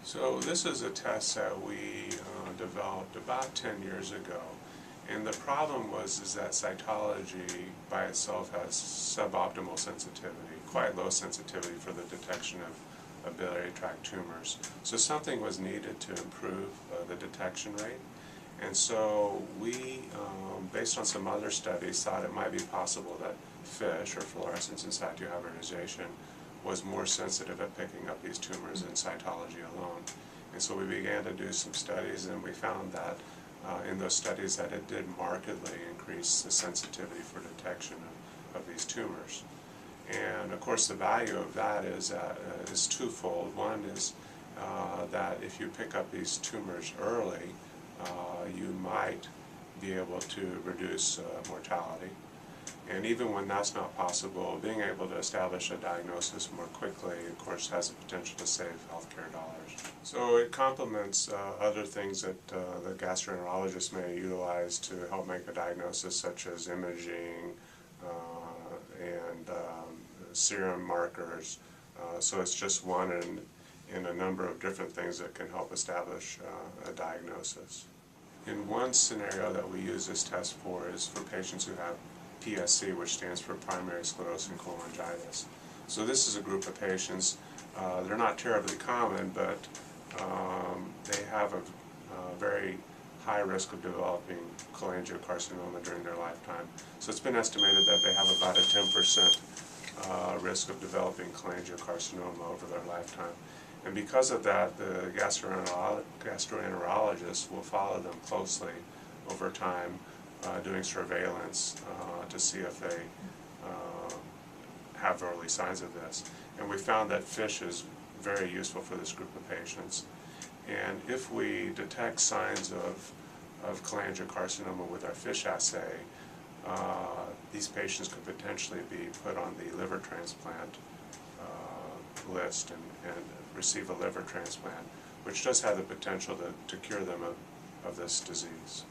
So this is a test that we developed about 10 years ago, and the problem is that cytology by itself has suboptimal sensitivity, quite low sensitivity for the detection of biliary tract tumors. So something was needed to improve the detection rate, and so we, based on some other studies, thought it might be possible that FISH, or fluorescence in situ hybridization, was more sensitive at picking up these tumors than cytology alone. And so we began to do some studies, and we found that in those studies that it did markedly increase the sensitivity for detection of these tumors. And of course the value of that is twofold. One is that if you pick up these tumors early, you might be able to reduce mortality. And even when that's not possible, being able to establish a diagnosis more quickly, of course, has the potential to save healthcare dollars. So it complements other things that the gastroenterologist may utilize to help make a diagnosis, such as imaging and serum markers. So it's just one in a number of different things that can help establish a diagnosis. In one scenario that we use this test for is for patients who have PSC, which stands for primary sclerosing cholangitis. So this is a group of patients, they're not terribly common, but they have a very high risk of developing cholangiocarcinoma during their lifetime. So it's been estimated that they have about a 10% risk of developing cholangiocarcinoma over their lifetime. And because of that, the gastroenterologist will follow them closely over time, doing surveillance to see if they have early signs of this. And we found that FISH is very useful for this group of patients. And if we detect signs of cholangiocarcinoma with our FISH assay, these patients could potentially be put on the liver transplant list and receive a liver transplant, which does have the potential to cure them of this disease.